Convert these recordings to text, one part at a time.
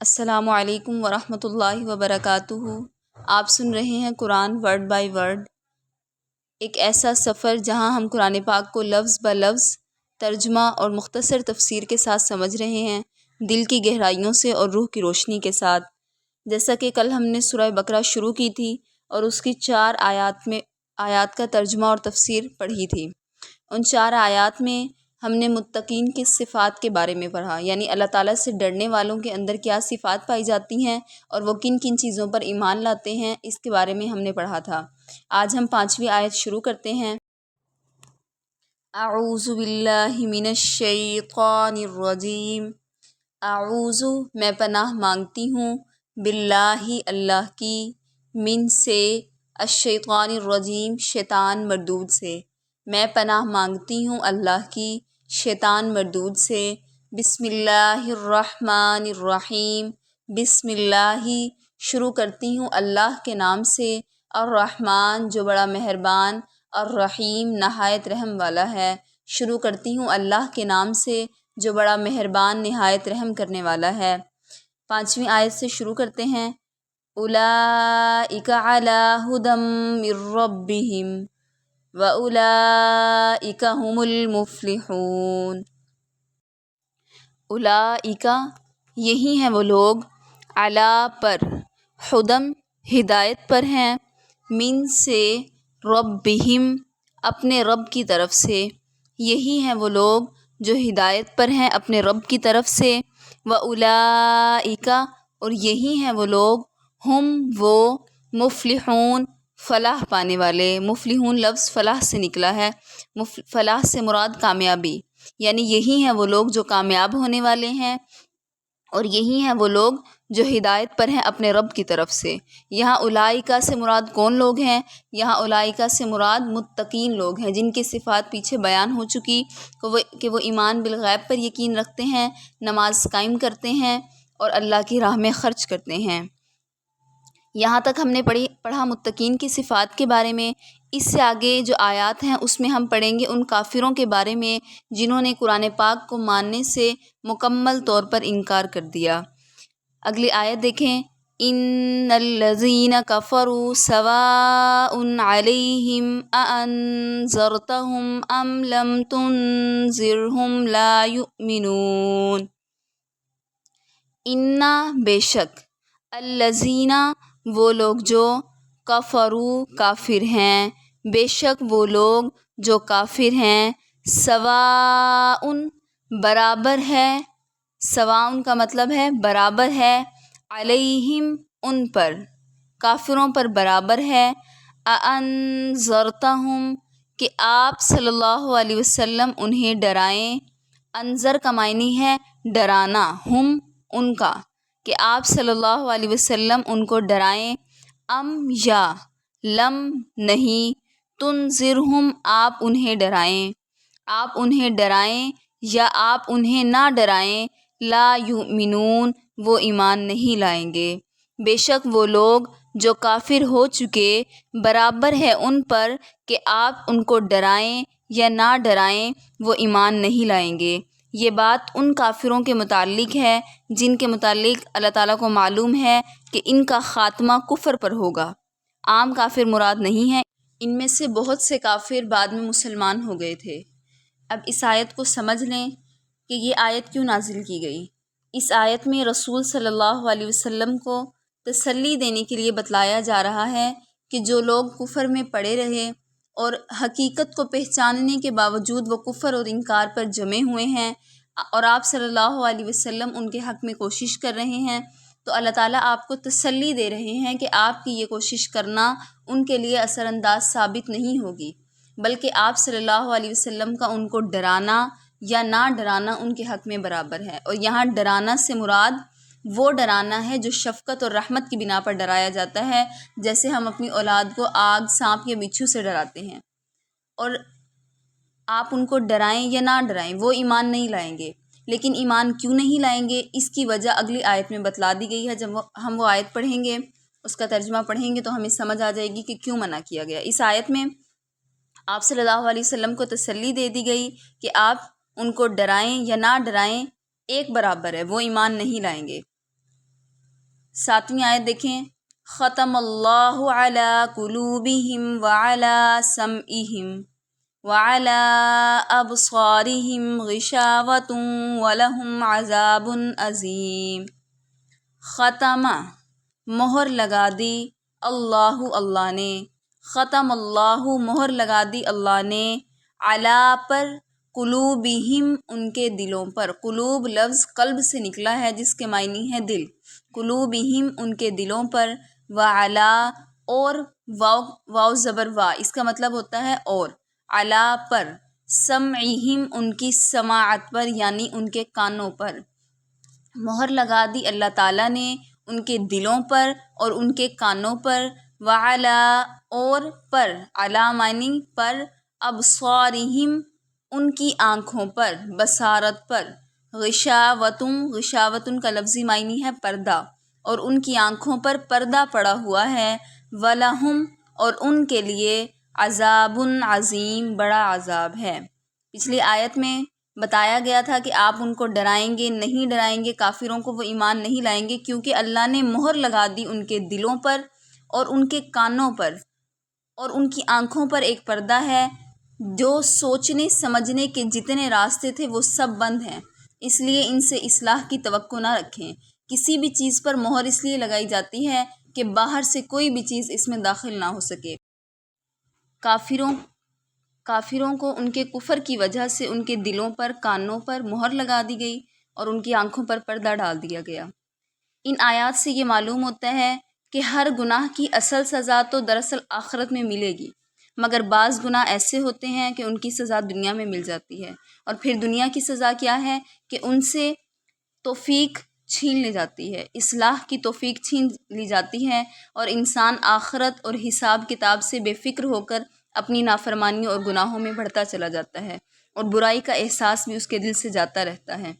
السلام علیکم ورحمۃ اللہ وبرکاتہ۔ آپ سن رہے ہیں قرآن ورڈ بائی ورڈ، ایک ایسا سفر جہاں ہم قرآن پاک کو لفظ بہ لفظ ترجمہ اور مختصر تفسیر کے ساتھ سمجھ رہے ہیں، دل کی گہرائیوں سے اور روح کی روشنی کے ساتھ۔ جیسا کہ کل ہم نے سورہ بقرہ شروع کی تھی اور اس کی 4 آیات کا ترجمہ اور تفسیر پڑھی تھی۔ ان 4 آیات میں ہم نے متقین کی صفات کے بارے میں پڑھا، یعنی اللہ تعالیٰ سے ڈرنے والوں کے اندر کیا صفات پائی جاتی ہیں اور وہ کن کن چیزوں پر ایمان لاتے ہیں، اس کے بارے میں ہم نے پڑھا تھا۔ آج ہم 5ویں آیت شروع کرتے ہیں۔ اعوذ باللہ من الشیطان الرجیم۔ اعوذ میں پناہ مانگتی ہوں، باللہ اللہ کی، من سے، الشیطان الرجیم شیطان مردود سے، میں پناہ مانگتی ہوں اللہ کی شیطان مردود سے۔ بسم اللہ الرحمن الرحیم۔ بسم اللہ شروع کرتی ہوں اللہ کے نام سے، الرحمن جو بڑا مہربان، الرحیم نہایت رحم والا ہے۔ شروع کرتی ہوں اللہ کے نام سے جو بڑا مہربان نہایت رحم کرنے والا ہے۔ 5ویں آیت سے شروع کرتے ہیں۔ اولئک علی ھدی من ربہم وَأُولَئِکَ هُمُ الْمُفْلِحُونَ۔ اولئک یہی ہیں وہ لوگ، علی پر، ھدی ہدایت پر ہیں، من سے، ربہم اپنے رب کی طرف سے، یہی ہیں وہ لوگ جو ہدایت پر ہیں اپنے رب کی طرف سے۔ وَأُولَئِکَ اور یہی ہیں وہ لوگ، ہم وہ، مفلحون فلاح پانے والے۔ مفلحون لفظ فلاح سے نکلا ہے، فلاح سے مراد کامیابی، یعنی یہی ہیں وہ لوگ جو کامیاب ہونے والے ہیں، اور یہی ہیں وہ لوگ جو ہدایت پر ہیں اپنے رب کی طرف سے۔ یہاں اولئک سے مراد کون لوگ ہیں؟ یہاں اولئک سے مراد متقین لوگ ہیں، جن کی صفات پیچھے بیان ہو چکی کہ وہ ایمان بالغیب پر یقین رکھتے ہیں، نماز قائم کرتے ہیں اور اللہ کی راہ میں خرچ کرتے ہیں۔ یہاں تک ہم نے پڑھا متقین کی صفات کے بارے میں۔ اس سے آگے جو آیات ہیں اس میں ہم پڑھیں گے ان کافروں کے بارے میں جنہوں نے قرآن پاک کو ماننے سے مکمل طور پر انکار کر دیا۔ اگلی آیت دیکھیں۔ ان الذین کفروا سواء علیہم اانذرتہم ام لم تنذرہم لا یؤمنون۔ ان بے شک، الذین وہ لوگ جو، کفروا کافر ہیں، بے شک وہ لوگ جو کافر ہیں، سواء برابر ہے، سواء کا مطلب ہے برابر ہے، علیہم ان پر، کافروں پر برابر ہے، اانذرتہم کہ آپ صلی اللہ علیہ وسلم انہیں ڈرائیں۔ انذر کا معنی ہے ڈرانا، ہم ان کا، کہ آپ صلی اللہ علیہ وسلم ان کو ڈرائیں، ام یا، لم نہیں، تنذرہم آپ انہیں ڈرائیں، آپ انہیں ڈرائیں یا آپ انہیں نہ ڈرائیں، لا یؤمنون وہ ایمان نہیں لائیں گے۔ بے شک وہ لوگ جو کافر ہو چکے، برابر ہے ان پر کہ آپ ان کو ڈرائیں یا نہ ڈرائیں، وہ ایمان نہیں لائیں گے۔ یہ بات ان کافروں کے متعلق ہے جن کے متعلق اللہ تعالیٰ کو معلوم ہے کہ ان کا خاتمہ کفر پر ہوگا۔ عام کافر مراد نہیں ہیں، ان میں سے بہت سے کافر بعد میں مسلمان ہو گئے تھے۔ اب اس آیت کو سمجھ لیں کہ یہ آیت کیوں نازل کی گئی۔ اس آیت میں رسول صلی اللہ علیہ وسلم کو تسلی دینے کے لیے بتلایا جا رہا ہے کہ جو لوگ کفر میں پڑے رہے اور حقیقت کو پہچاننے کے باوجود وہ کفر اور انکار پر جمے ہوئے ہیں، اور آپ صلی اللہ علیہ وسلم ان کے حق میں کوشش کر رہے ہیں، تو اللہ تعالیٰ آپ کو تسلی دے رہے ہیں کہ آپ کی یہ کوشش کرنا ان کے لیے اثر انداز ثابت نہیں ہوگی، بلکہ آپ صلی اللہ علیہ وسلم کا ان کو ڈرانا یا نہ ڈرانا ان کے حق میں برابر ہے۔ اور یہاں ڈرانا سے مراد وہ ڈرانا ہے جو شفقت اور رحمت کی بنا پر ڈرایا جاتا ہے، جیسے ہم اپنی اولاد کو آگ، سانپ یا بچھو سے ڈراتے ہیں، اور آپ ان کو ڈرائیں یا نہ ڈرائیں وہ ایمان نہیں لائیں گے۔ لیکن ایمان کیوں نہیں لائیں گے، اس کی وجہ اگلی آیت میں بتلا دی گئی ہے۔ جب ہم وہ آیت پڑھیں گے، اس کا ترجمہ پڑھیں گے تو ہمیں سمجھ آ جائے گی کہ کیوں منع کیا گیا۔ اس آیت میں آپ صلی اللہ علیہ وسلم کو تسلی دے دی گئی کہ آپ ان کو ڈرائیں یا نہ ڈرائیں ایک برابر ہے، وہ ایمان نہیں لائیں گے۔ 7ویں آیت دیکھیں، ختم اللہ علی قلوبہم وعلی سمعہم وعلی ابصارہم غشاوۃ ولہم عذاب عظیم۔ ختم مہر لگا دی، اللہ نے، ختم اللہ مہر لگا دی اللہ نے، علی پر، قلوبہم ان کے دلوں پر۔ قلوب لفظ قلب سے نکلا ہے جس کے معنی ہے دل، قلوبہم ان کے دلوں پر، وعلی اور واو زبر وا، اس کا مطلب ہوتا ہے اور، علی پر، سمعہم ان کی سماعت پر یعنی ان کے کانوں پر۔ مہر لگا دی اللہ تعالیٰ نے ان کے دلوں پر اور ان کے کانوں پر، وعلی اور پر، علی معنی پر، ابصارہم ان کی آنکھوں پر، بصارت پر، غشاوتن کا لفظی معنی ہے پردہ، اور ان کی آنکھوں پر پردہ پڑا ہوا ہے، ولہم اور ان کے لیے، عذاب عظیم بڑا عذاب ہے۔ پچھلی آیت میں بتایا گیا تھا کہ آپ ان کو ڈرائیں گے، نہیں ڈرائیں گے، کافروں کو وہ ایمان نہیں لائیں گے، کیونکہ اللہ نے مہر لگا دی ان کے دلوں پر اور ان کے کانوں پر اور ان کی آنکھوں پر ایک پردہ ہے، جو سوچنے سمجھنے کے جتنے راستے تھے وہ سب بند ہیں، اس لیے ان سے اصلاح کی توقع نہ رکھیں۔ کسی بھی چیز پر مہر اس لیے لگائی جاتی ہے کہ باہر سے کوئی بھی چیز اس میں داخل نہ ہو سکے۔ کافروں کو ان کے کفر کی وجہ سے ان کے دلوں پر، کانوں پر مہر لگا دی گئی اور ان کی آنکھوں پر پردہ ڈال دیا گیا۔ ان آیات سے یہ معلوم ہوتا ہے کہ ہر گناہ کی اصل سزا تو دراصل آخرت میں ملے گی، مگر بعض گناہ ایسے ہوتے ہیں کہ ان کی سزا دنیا میں مل جاتی ہے، اور پھر دنیا کی سزا کیا ہے کہ ان سے توفیق چھین لی جاتی ہے، اصلاح کی توفیق چھین لی جاتی ہے، اور انسان آخرت اور حساب کتاب سے بے فکر ہو کر اپنی نافرمانیوں اور گناہوں میں بڑھتا چلا جاتا ہے، اور برائی کا احساس بھی اس کے دل سے جاتا رہتا ہے۔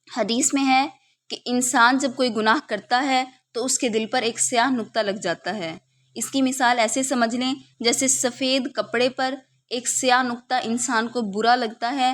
حدیث میں ہے کہ انسان جب کوئی گناہ کرتا ہے تو اس کے دل پر ایک سیاہ نقطہ لگ جاتا ہے۔ اس کی مثال ایسے سمجھ لیں جیسے سفید کپڑے پر ایک سیاہ نقطہ انسان کو برا لگتا ہے،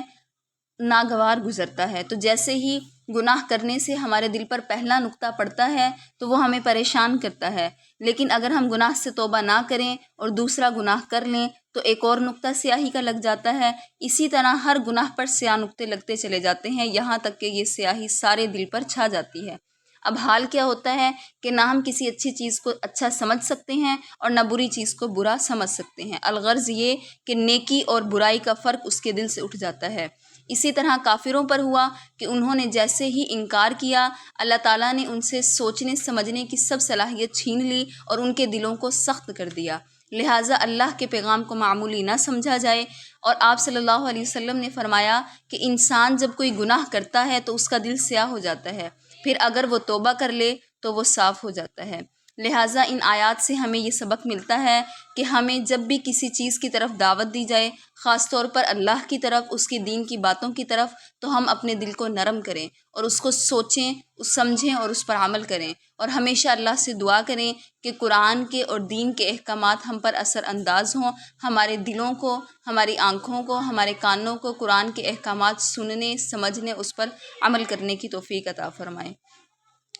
ناگوار گزرتا ہے، تو جیسے ہی گناہ کرنے سے ہمارے دل پر پہلا نقطہ پڑتا ہے تو وہ ہمیں پریشان کرتا ہے، لیکن اگر ہم گناہ سے توبہ نہ کریں اور دوسرا گناہ کر لیں تو ایک اور نقطہ سیاہی کا لگ جاتا ہے۔ اسی طرح ہر گناہ پر سیاہ نقطے لگتے چلے جاتے ہیں، یہاں تک کہ یہ سیاہی سارے دل پر چھا جاتی ہے۔ اب حال کیا ہوتا ہے کہ نہ ہم کسی اچھی چیز کو اچھا سمجھ سکتے ہیں اور نہ بری چیز کو برا سمجھ سکتے ہیں، الغرض یہ کہ نیکی اور برائی کا فرق اس کے دل سے اٹھ جاتا ہے۔ اسی طرح کافروں پر ہوا کہ انہوں نے جیسے ہی انکار کیا، اللہ تعالیٰ نے ان سے سوچنے سمجھنے کی سب صلاحیت چھین لی اور ان کے دلوں کو سخت کر دیا، لہٰذا اللہ کے پیغام کو معمولی نہ سمجھا جائے۔ اور آپ صلی اللہ علیہ وسلم نے فرمایا کہ انسان جب کوئی گناہ کرتا ہے تو اس کا دل سیاہ ہو جاتا ہے، پھر اگر وہ توبہ کر لے تو وہ صاف ہو جاتا ہے۔ لہٰذا ان آیات سے ہمیں یہ سبق ملتا ہے کہ ہمیں جب بھی کسی چیز کی طرف دعوت دی جائے، خاص طور پر اللہ کی طرف، اس کے دین کی باتوں کی طرف، تو ہم اپنے دل کو نرم کریں اور اس کو سوچیں، اس سمجھیں اور اس پر عمل کریں، اور ہمیشہ اللہ سے دعا کریں کہ قرآن کے اور دین کے احکامات ہم پر اثر انداز ہوں، ہمارے دلوں کو، ہماری آنکھوں کو، ہمارے کانوں کو قرآن کے احکامات سننے، سمجھنے، اس پر عمل کرنے کی توفیق عطا فرمائیں۔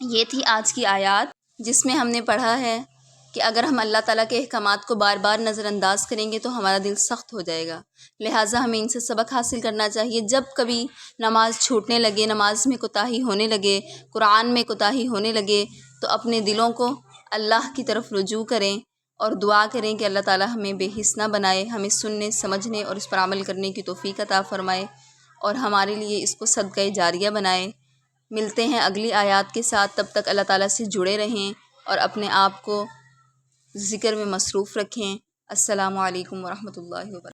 یہ تھی آج کی آیات جس میں ہم نے پڑھا ہے کہ اگر ہم اللہ تعالیٰ کے احکامات کو بار بار نظر انداز کریں گے تو ہمارا دل سخت ہو جائے گا، لہٰذا ہمیں ان سے سبق حاصل کرنا چاہیے۔ جب کبھی نماز چھوٹنے لگے، نماز میں کوتاہی ہونے لگے، قرآن میں کوتاہی ہونے لگے، تو اپنے دلوں کو اللہ کی طرف رجوع کریں اور دعا کریں کہ اللہ تعالیٰ ہمیں بے حس نہ بنائے، ہمیں سننے، سمجھنے اور اس پر عمل کرنے کی توفیق عطا فرمائے، اور ہمارے لیے اس کو صدقہ جاریہ بنائے۔ ملتے ہیں اگلی آیات کے ساتھ، تب تک اللہ تعالیٰ سے جڑے رہیں اور اپنے آپ کو ذکر میں مصروف رکھیں۔ السلام علیکم ورحمۃ اللہ وبرکاتہ۔